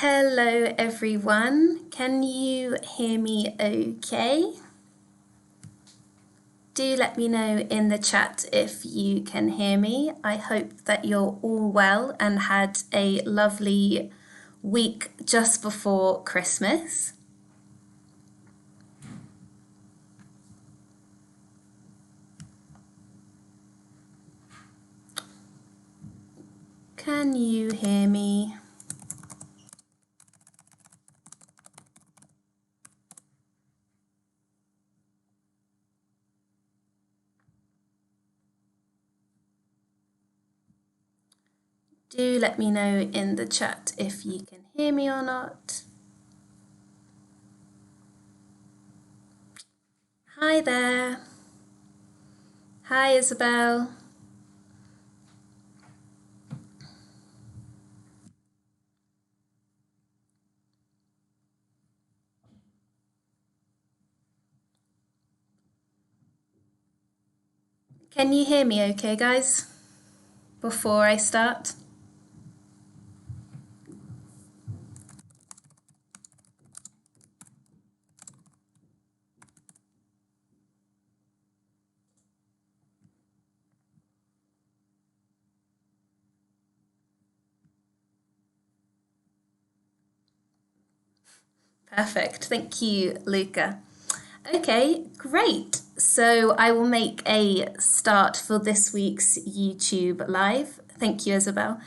Hello everyone, can you hear me okay? Do let me know in the chat if you can hear me. I hope that you're all well and had a lovely week just before Christmas. Can you hear me? Do let me know in the chat if you can hear me or not. Hi there. Hi Isabel. Can you hear me okay, guys, before I start? Perfect, thank you, Luca. Okay, great. So I will make a start for this week's YouTube Live. Thank you, Isabel.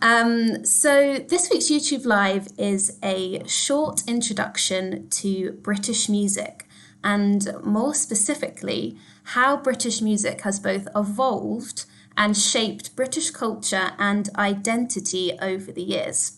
So this week's YouTube Live is a short introduction to British music, and more specifically, how British music has both evolved and shaped British culture and identity over the years.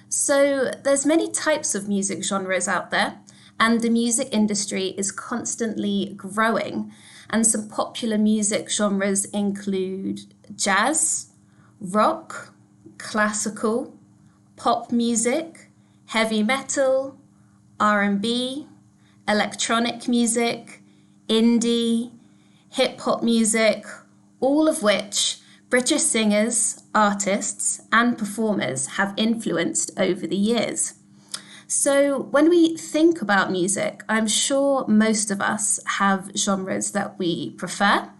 So there's many types of music genres out there, and the music industry is constantly growing. And some popular music genres include jazz, rock, classical, pop music, heavy metal, R&B, electronic music, indie, hip-hop music, all of which British singers, artists, and performers have influenced over the years. So when we think about music, I'm sure most of us have genres that we prefer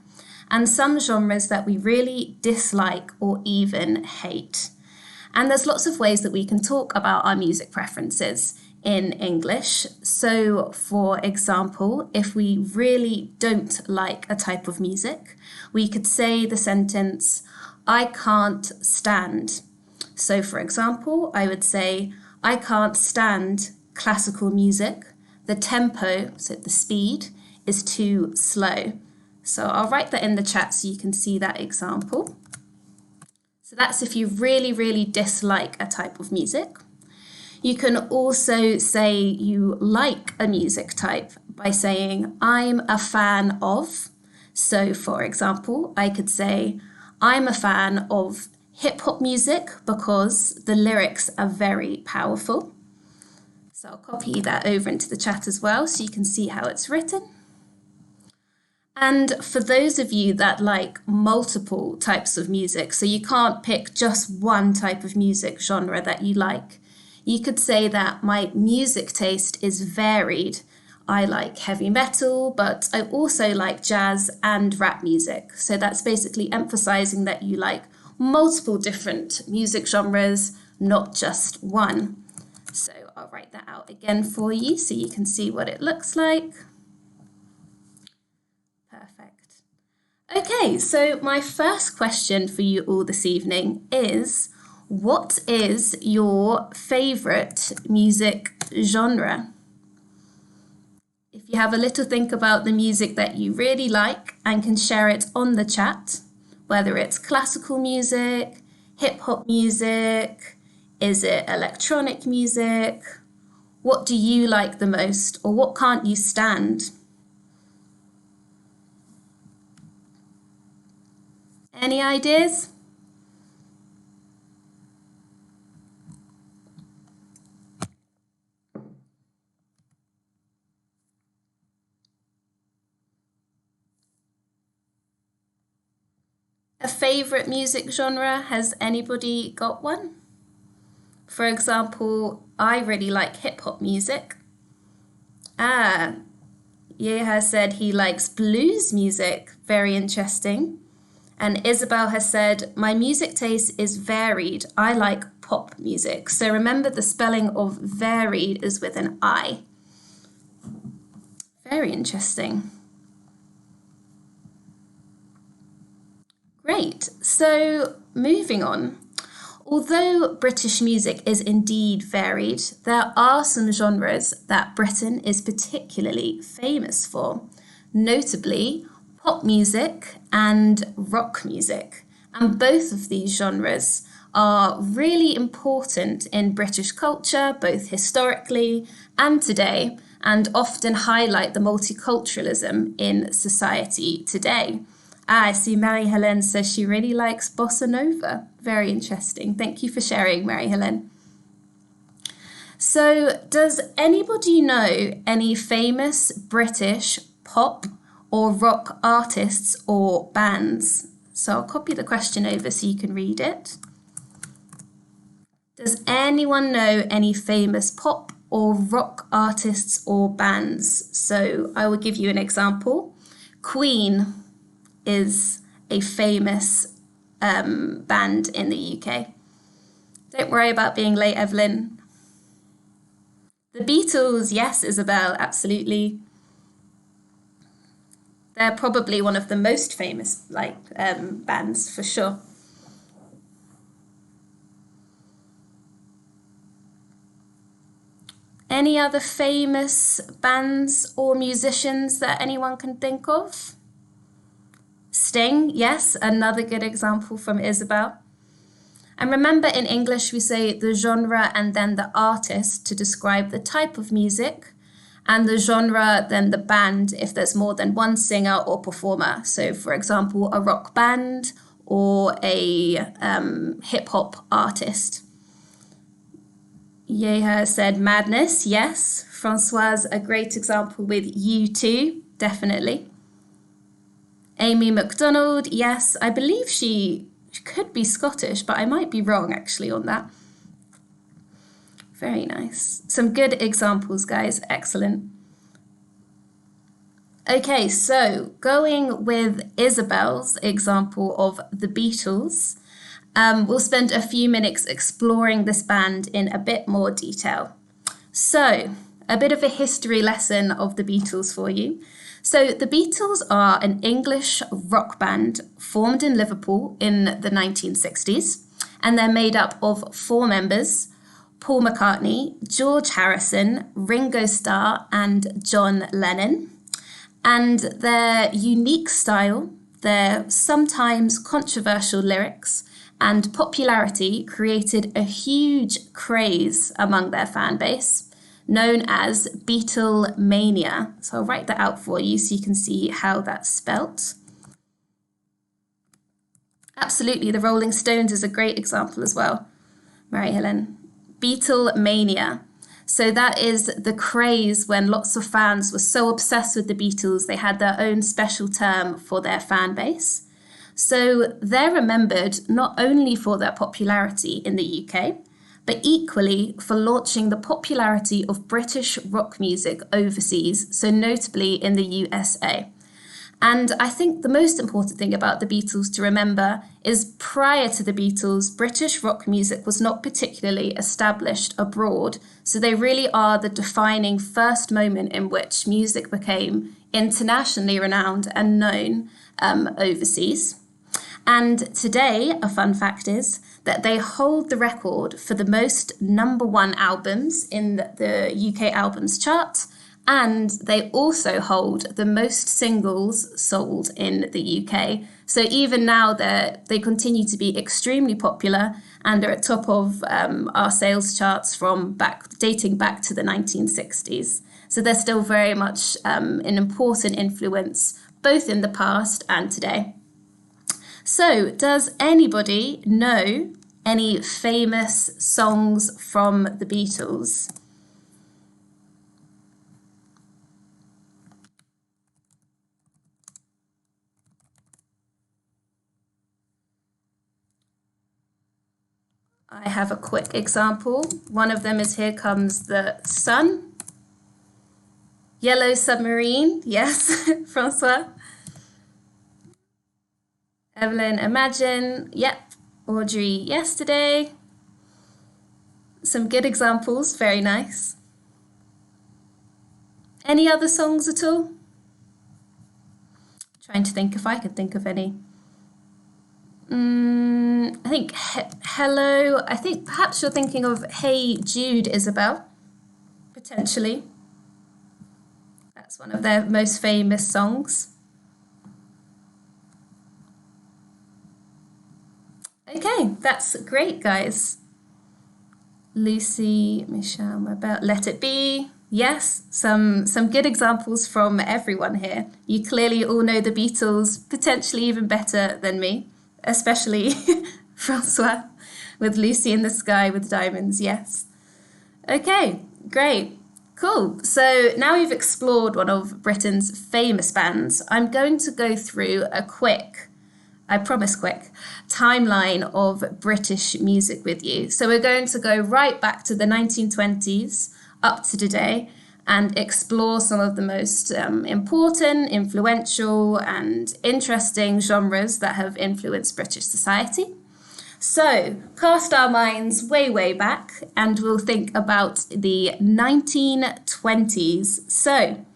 and some genres that we really dislike or even hate. And there's lots of ways that we can talk about our music preferences in English. So for example, if we really don't like a type of music, we could say the sentence, I can't stand. So for example, I would say, I can't stand classical music. The tempo, so the speed, is too slow. So I'll write that in the chat so you can see that example. So that's if you really, really dislike a type of music. You can also say you like a music type by saying, I'm a fan of. So for example, I could say, I'm a fan of hip-hop music because the lyrics are very powerful. So I'll copy that over into the chat as well so you can see how it's written. And for those of you that like multiple types of music, so you can't pick just one type of music genre that you like, you could say that my music taste is varied. I like heavy metal, but I also like jazz and rap music. So that's basically emphasizing that you like multiple different music genres, not just one. So I'll write that out again for you so you can see what it looks like. Perfect. Okay, so my first question for you all this evening is, what is your favorite music genre? If you have a little think about the music that you really like and can share it on the chat, whether it's classical music, hip-hop music, is it electronic music? What do you like the most, or what can't you stand? Any ideas? A favorite music genre? Has anybody got one? For example, I really like hip hop music. Ye has said he likes blues music. Very interesting. And Isabel has said, my music taste is varied. I like pop music. So remember the spelling of varied is with an I. Very interesting. Great. So moving on. Although British music is indeed varied, there are some genres that Britain is particularly famous for, notably pop music and rock music. And both of these genres are really important in British culture, both historically and today, and often highlight the multiculturalism in society today. I see Marie-Hélène says she really likes bossa nova. Very interesting. Thank you for sharing, Marie-Hélène. So, does anybody know any famous British pop or rock artists or bands? So I'll copy the question over so you can read it. Does anyone know any famous pop or rock artists or bands? So I will give you an example. Queen is a famous band in the UK. Don't worry about being late, Evelyn. The Beatles, yes, Isabel, absolutely. They're probably one of the most famous bands for sure. Any other famous bands or musicians that anyone can think of? Sting, yes, another good example from Isabel. And remember, in English, we say the genre and then the artist to describe the type of music, and the genre, then the band, if there's more than one singer or performer. So, for example, a rock band or a hip-hop artist. Yeha said Madness, yes. Francoise, a great example with U2, definitely. Amy MacDonald, yes. I believe she could be Scottish, but I might be wrong actually on that. Very nice. Some good examples, guys. Excellent. Okay, so going with Isabel's example of the Beatles, we'll spend a few minutes exploring this band in a bit more detail. So, a bit of a history lesson of the Beatles for you. So, the Beatles are an English rock band formed in Liverpool in the 1960s, and they're made up of 4 members: Paul McCartney, George Harrison, Ringo Starr, and John Lennon. And their unique style, their sometimes controversial lyrics, and popularity created a huge craze among their fan base, known as Beatlemania. So I'll write that out for you so you can see how that's spelt. Absolutely, the Rolling Stones is a great example as well, Marie-Hélène. Beatlemania. So that is the craze when lots of fans were so obsessed with the Beatles, they had their own special term for their fan base. So they're remembered not only for their popularity in the UK, but equally for launching the popularity of British rock music overseas, so notably in the USA. And I think the most important thing about the Beatles to remember is prior to the Beatles, British rock music was not particularly established abroad. So they really are the defining first moment in which music became internationally renowned and known overseas. And today, a fun fact is that they hold the record for the most #1 albums in the UK albums chart. And they also hold the most singles sold in the UK. So even now, they continue to be extremely popular and are at top of our sales charts dating back to the 1960s. So they're still very much an important influence, both in the past and today. So does anybody know any famous songs from the Beatles? I have a quick example. One of them is Here Comes the Sun. Yellow Submarine, yes, Francois. Evelyn, Imagine, yep. Audrey, Yesterday. Some good examples, very nice. Any other songs at all? Trying to think if I could think of any. I think Hello. I think perhaps you're thinking of Hey Jude, Isabel, potentially. That's one of their most famous songs. Okay, that's great, guys. Lucy, Michelle, Mabel, Let It Be. Yes, some good examples from everyone here. You clearly all know the Beatles, potentially even better than me, especially Francois with Lucy in the Sky with Diamonds, yes. Okay, great, cool. So now we've explored one of Britain's famous bands. I'm going to go through a quick, I promise quick, timeline of British music with you. So we're going to go right back to the 1920s up to today and explore some of the most important, influential and interesting genres that have influenced British society. So cast our minds way, way back and we'll think about the 1920s. So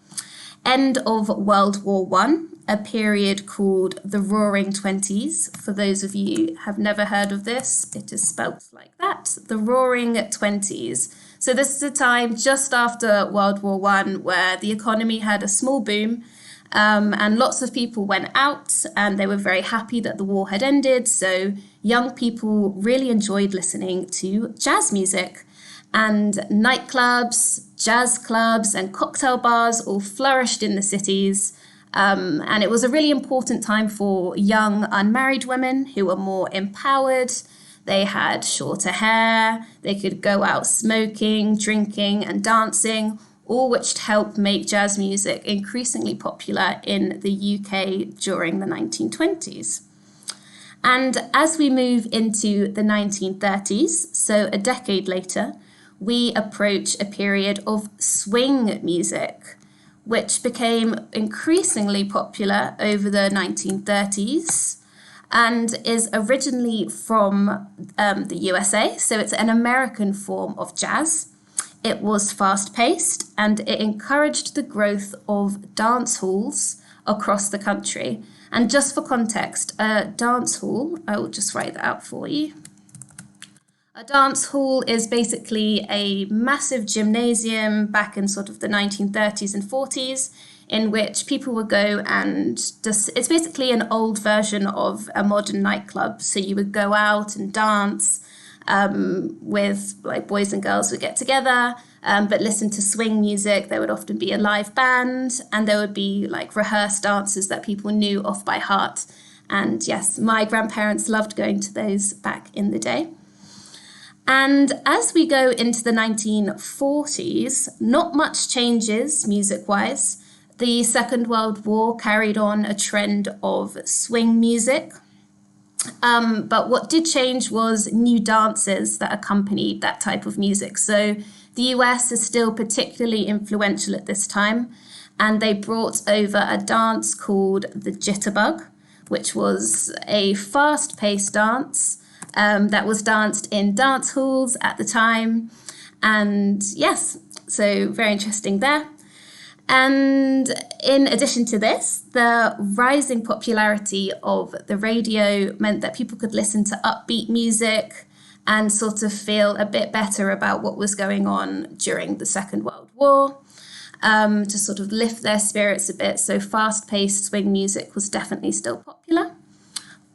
end of World War I, a period called the Roaring Twenties. For those of you who have never heard of this, it is spelt like that, the Roaring Twenties. So this is a time just after World War I where the economy had a small boom and lots of people went out and they were very happy that the war had ended. So young people really enjoyed listening to jazz music, and nightclubs, jazz clubs and cocktail bars all flourished in the cities. And it was a really important time for young unmarried women who were more empowered. They had shorter hair, they could go out smoking, drinking and dancing, all which helped make jazz music increasingly popular in the UK during the 1920s. And as we move into the 1930s, so a decade later, we approach a period of swing music, which became increasingly popular over the 1930s and is originally from the USA. So it's an American form of jazz. It was fast-paced and it encouraged the growth of dance halls across the country. And just for context, a dance hall, I will just write that out for you. A dance hall is basically a massive gymnasium back in sort of the 1930s and 40s in which people would go and just, it's basically an old version of a modern nightclub. So you would go out and dance with like boys and girls would get together, but listen to swing music. There would often be a live band and there would be like rehearsed dances that people knew off by heart. And yes, my grandparents loved going to those back in the day. And as we go into the 1940s, not much changes music-wise. The Second World War carried on a trend of swing music. But what did change was new dances that accompanied that type of music. So the US is still particularly influential at this time, and they brought over a dance called the jitterbug, which was a fast-paced dance that was danced in dance halls at the time. And yes, so very interesting there. And in addition to this, the rising popularity of the radio meant that people could listen to upbeat music and sort of feel a bit better about what was going on during the Second World War, to sort of lift their spirits a bit. So fast-paced swing music was definitely still popular.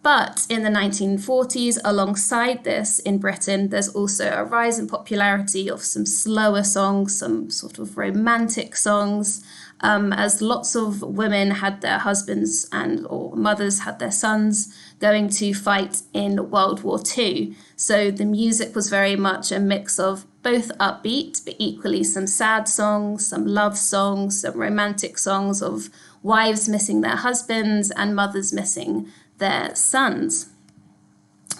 But in the 1940s, alongside this in Britain, there's also a rise in popularity of some slower songs, some sort of romantic songs, as lots of women had their husbands or mothers had their sons going to fight in World War II. So the music was very much a mix of both upbeat, but equally some sad songs, some love songs, some romantic songs of wives missing their husbands and mothers missing their sons.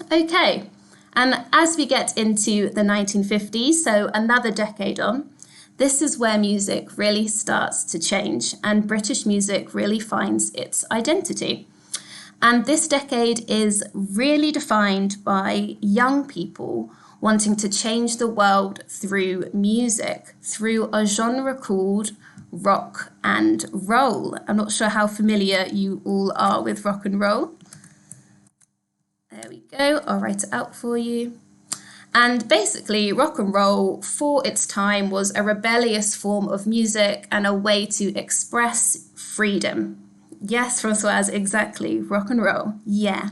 Okay, And as we get into the 1950s, so another decade on, this is where music really starts to change and British music really finds its identity. And this decade is really defined by young people wanting to change the world through music, through a genre called rock and roll. I'm not sure how familiar you all are with rock and roll. There we go, I'll write it out for you. And basically, rock and roll for its time was a rebellious form of music and a way to express freedom. Yes, Françoise, exactly, rock and roll, yeah.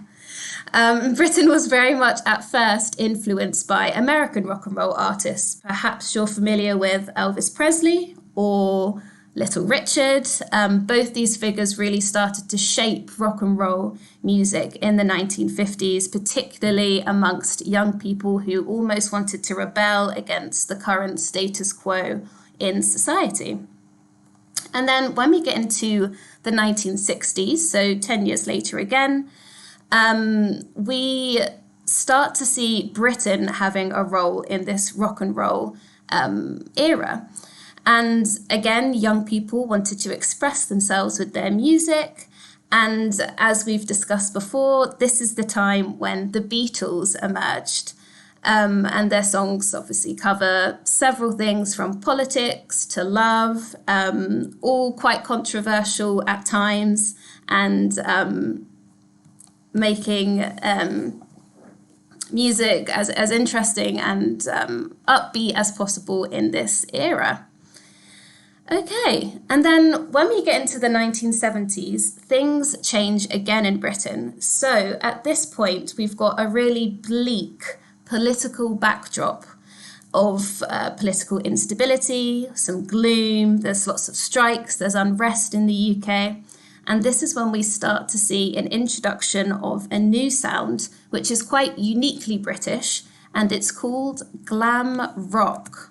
Britain was very much at first influenced by American rock and roll artists. Perhaps you're familiar with Elvis Presley or Little Richard. Both these figures really started to shape rock and roll music in the 1950s, particularly amongst young people who almost wanted to rebel against the current status quo in society. And then when we get into the 1960s, so 10 years later again, we start to see Britain having a role in this rock and roll era. And again, young people wanted to express themselves with their music. And as we've discussed before, this is the time when the Beatles emerged. And their songs obviously cover several things from politics to love, all quite controversial at times, and making music as interesting and upbeat as possible in this era. Okay, and then when we get into the 1970s, things change again in Britain. So at this point, we've got a really bleak political backdrop of political instability, some gloom, there's lots of strikes, there's unrest in the UK. And this is when we start to see an introduction of a new sound, which is quite uniquely British, and it's called Glam Rock.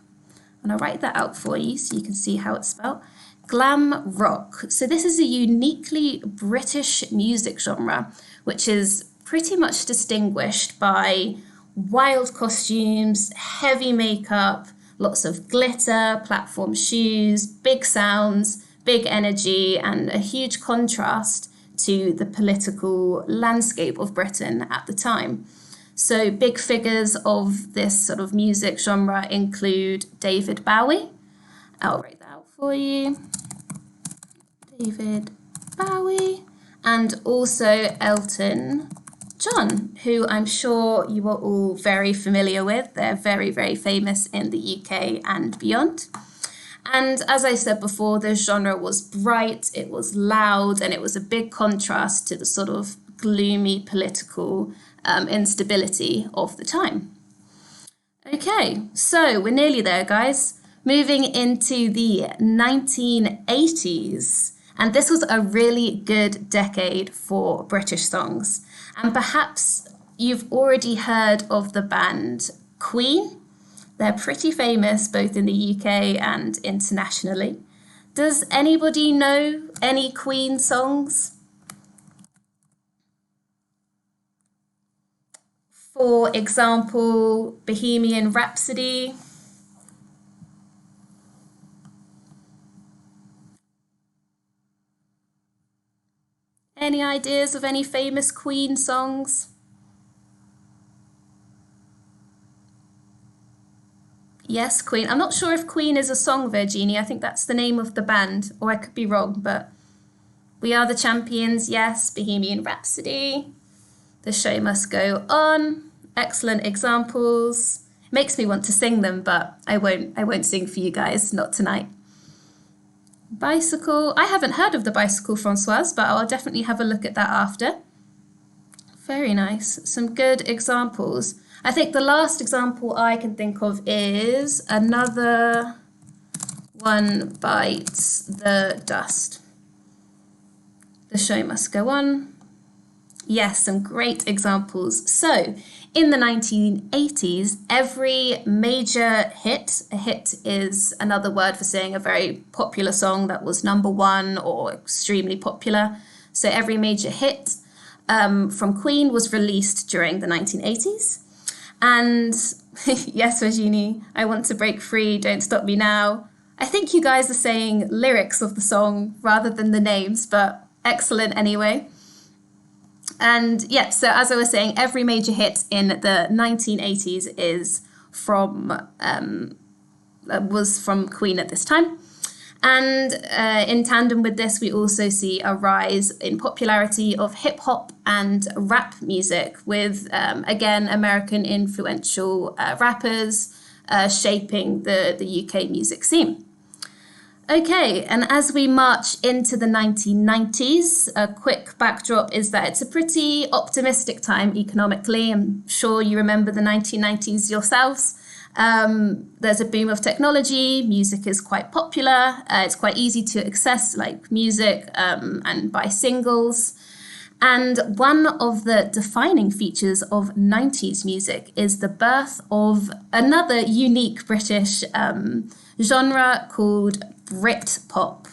And I'll write that out for you so you can see how it's spelled. Glam Rock. So this is a uniquely British music genre, which is pretty much distinguished by wild costumes, heavy makeup, lots of glitter, platform shoes, big sounds, big energy, and a huge contrast to the political landscape of Britain at the time. So big figures of this sort of music genre include David Bowie. I'll write that out for you. David Bowie. And also Elton John, who I'm sure you are all very familiar with. They're very, very famous in the UK and beyond. And as I said before, the genre was bright, it was loud, and it was a big contrast to the sort of gloomy political instability of the time. Okay, so we're nearly there, guys. Moving into the 1980s. And this was a really good decade for British songs. And perhaps you've already heard of the band Queen. They're pretty famous both in the UK and internationally. Does anybody know any Queen songs? For example, Bohemian Rhapsody. Any ideas of any famous Queen songs? Yes, Queen. I'm not sure if Queen is a song, Virginia. I think that's the name of the band, or I could be wrong, but We Are the Champions, yes. Bohemian Rhapsody. The Show Must Go On. Excellent examples. Makes me want to sing them, but I won't sing for you guys, not tonight. Bicycle. I haven't heard of the Bicycle, Françoise, but I'll definitely have a look at that after. Very nice. Some good examples. I think the last example I can think of is Another One Bites the Dust. The Show Must Go On. Yes, some great examples. So, in the 1980s, every major hit, a hit is another word for saying a very popular song that was number one or extremely popular. So every major hit from Queen was released during the 1980s. And yes, Virginie, I want to break free, don't stop me now. I think you guys are saying lyrics of the song rather than the names, but excellent anyway. And yeah, so as I was saying, every major hit in the 1980s was from Queen at this time. And in tandem with this, we also see a rise in popularity of hip hop and rap music with, again, American influential rappers shaping the UK music scene. Okay, and as we march into the 1990s, a quick backdrop is that it's a pretty optimistic time economically. I'm sure you remember the 1990s yourselves. There's a boom of technology, music is quite popular, it's quite easy to access like music and buy singles. And one of the defining features of 90s music is the birth of another unique British genre called Brit Pop.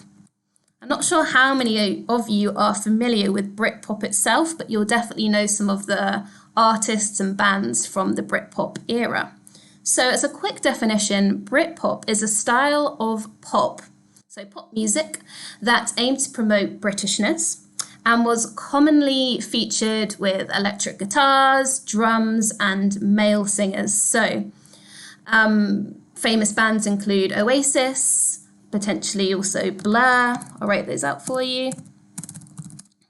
I'm not sure how many of you are familiar with Brit Pop itself, but you'll definitely know some of the artists and bands from the Brit Pop era. So as a quick definition, Britpop is a style of pop, so pop music, that aimed to promote Britishness and was commonly featured with electric guitars, drums, and male singers. So famous bands include Oasis, potentially also Blur. I'll write those out for you.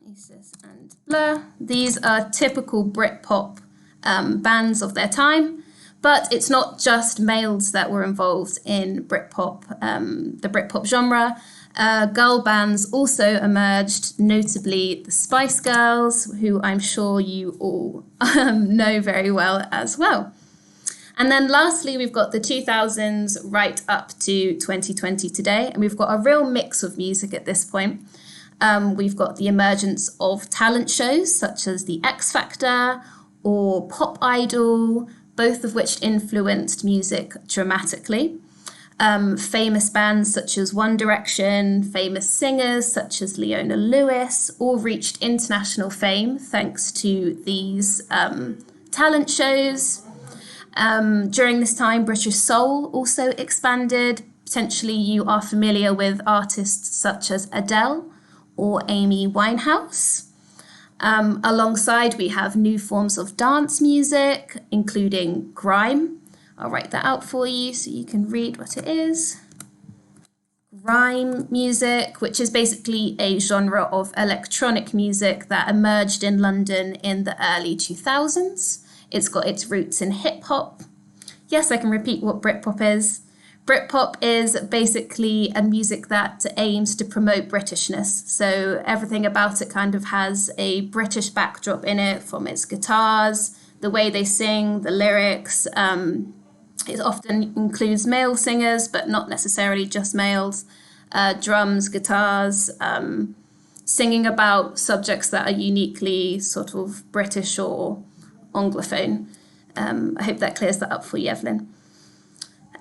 Oasis and Blur. These are typical Britpop bands of their time. But it's not just males that were involved in Britpop, the Britpop genre. Girl bands also emerged, notably the Spice Girls, who I'm sure you all know very well as well. And then lastly, we've got the 2000s right up to 2020 today, and we've got a real mix of music at this point. We've got the emergence of talent shows such as the X Factor or Pop Idol, both of which influenced music dramatically. Famous bands such as One Direction, famous singers such as Leona Lewis, all reached international fame thanks to these talent shows. During this time, British soul also expanded. Potentially you are familiar with artists such as Adele or Amy Winehouse. Alongside, we have new forms of dance music, including grime. I'll write that out for you so you can read what it is. Grime music, which is basically a genre of electronic music that emerged in London in the early 2000s. It's got its roots in hip hop. Yes, I can repeat what Britpop is. Britpop is basically a music that aims to promote Britishness. So everything about it kind of has a British backdrop in it, from its guitars, the way they sing, the lyrics. It often includes male singers, but not necessarily just males. Drums, guitars, singing about subjects that are uniquely sort of British or Anglophone. I hope that clears that up for you, Evelyn.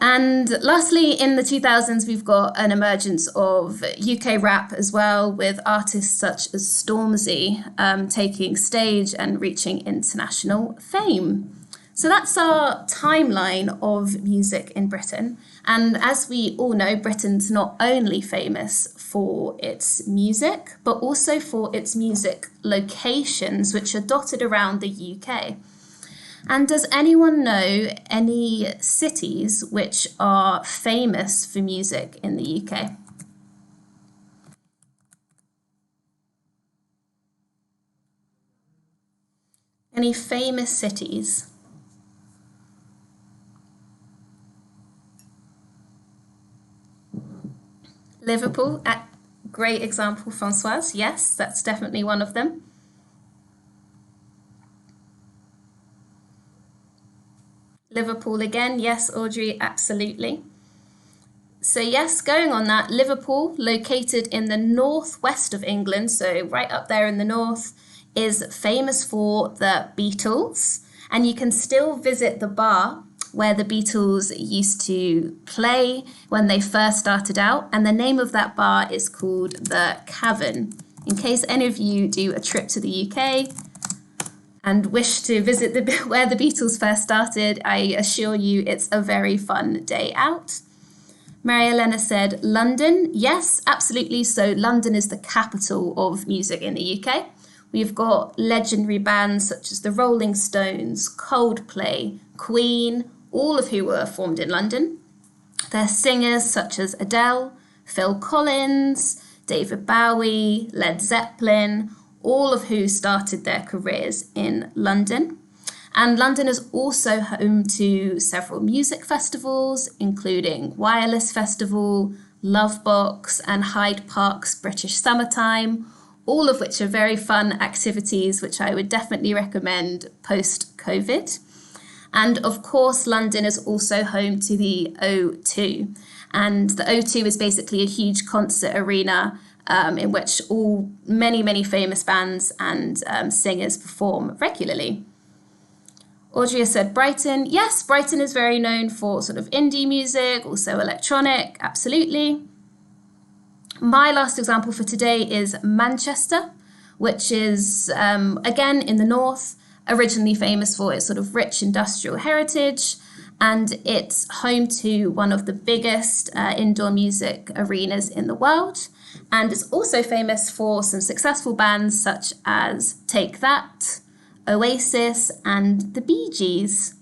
And lastly, in the 2000s, we've got an emergence of UK rap as well, with artists such as Stormzy taking stage and reaching international fame. So that's our timeline of music in Britain. And as we all know, Britain's not only famous for its music, but also for its music locations, which are dotted around the UK. And does anyone know any cities which are famous for music in the UK? Any famous cities? Liverpool, great example, Françoise. Yes, that's definitely one of them. Liverpool again, yes, Audrey, absolutely. So yes, going on that, Liverpool, located in the northwest of England, so right up there in the north, is famous for the Beatles. And you can still visit the bar where the Beatles used to play when they first started out. And the name of that bar is called the Cavern. In case any of you do a trip to the UK and wish to visit where the Beatles first started, I assure you it's a very fun day out. Mary Elena said, London. Yes, absolutely. So London is the capital of music in the UK. We've got legendary bands such as the Rolling Stones, Coldplay, Queen, all of who were formed in London. There's singers such as Adele, Phil Collins, David Bowie, Led Zeppelin, all of who started their careers in London. And London is also home to several music festivals, including Wireless Festival, Lovebox, and Hyde Park's British Summertime, all of which are very fun activities, which I would definitely recommend post-COVID. And of course, London is also home to the O2. And the O2 is basically a huge concert arena in which many famous bands and singers perform regularly. Audrey has said Brighton. Yes, Brighton is very known for sort of indie music, also electronic, absolutely. My last example for today is Manchester, which is, again, in the north, originally famous for its sort of rich industrial heritage, and it's home to one of the biggest indoor music arenas in the world, and it's also famous for some successful bands such as Take That, Oasis, and the Bee Gees.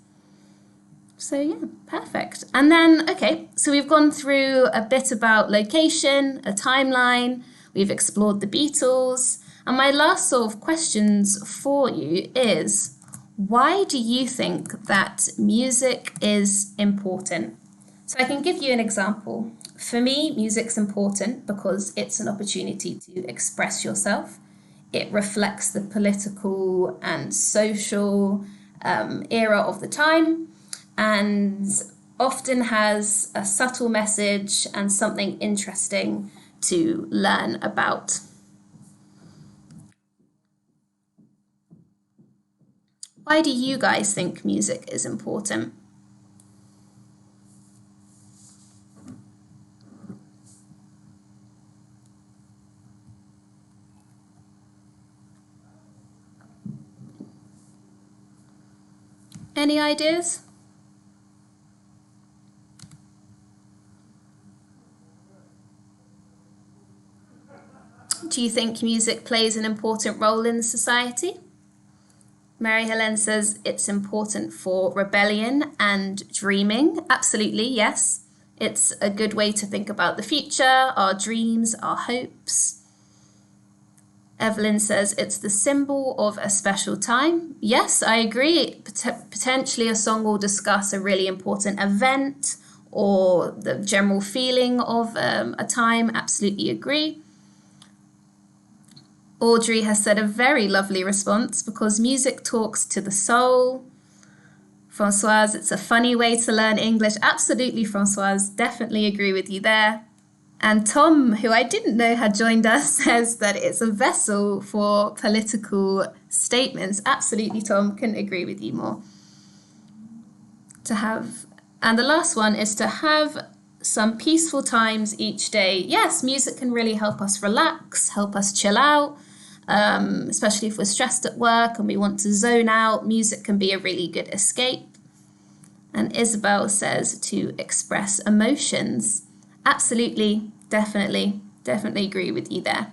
So yeah, perfect. And then, okay, so we've gone through a bit about location, a timeline, we've explored the Beatles, and my last sort of questions for you is, why do you think that music is important? So I can give you an example. For me, music's important because it's an opportunity to express yourself. It reflects the political and social era of the time, and often has a subtle message and something interesting to learn about. Why do you guys think music is important? Any ideas? Do you think music plays an important role in society? Mary Helen says it's important for rebellion and dreaming. Absolutely, yes. It's a good way to think about the future, our dreams, our hopes. Evelyn says it's the symbol of a special time. Yes, I agree. Potentially a song will discuss a really important event or the general feeling of a time. Absolutely agree. Audrey has said a very lovely response because music talks to the soul. Françoise, it's a funny way to learn English. Absolutely, Françoise, definitely agree with you there. And Tom, who I didn't know had joined us, says that it's a vessel for political statements. Absolutely, Tom, couldn't agree with you more. And the last one is to have some peaceful times each day. Yes, music can really help us relax, help us chill out, especially if we're stressed at work and we want to zone out. Music can be a really good escape. And Isabel says to express emotions. Absolutely, definitely agree with you there.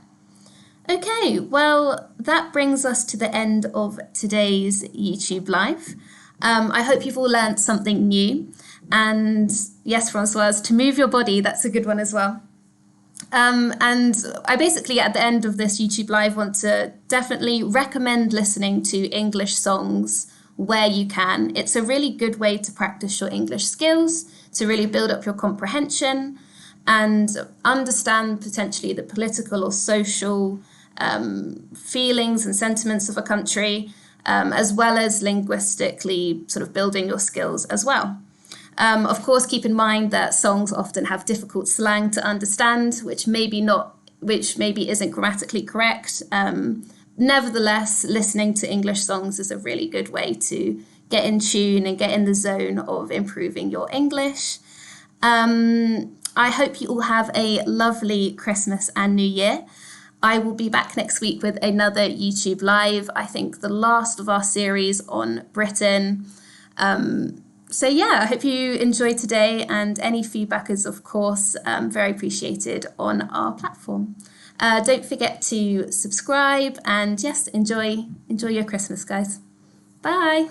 Okay, well, that brings us to the end of today's YouTube Live. I hope you've all learned something new. And yes, Françoise, to move your body, that's a good one as well. And I basically, at the end of this YouTube Live, want to definitely recommend listening to English songs where you can. It's a really good way to practice your English skills, to really build up your comprehension and understand potentially the political or social feelings and sentiments of a country, as well as linguistically sort of building your skills as well. Of course, keep in mind that songs often have difficult slang to understand, which maybe isn't grammatically correct. Nevertheless, listening to English songs is a really good way to get in tune and get in the zone of improving your English. I hope you all have a lovely Christmas and New Year. I will be back next week with another YouTube Live, I think the last of our series on Britain. So yeah, I hope you enjoyed today, and any feedback is, of course, very appreciated on our platform. Don't forget to subscribe, and yes, enjoy your Christmas, guys. Bye.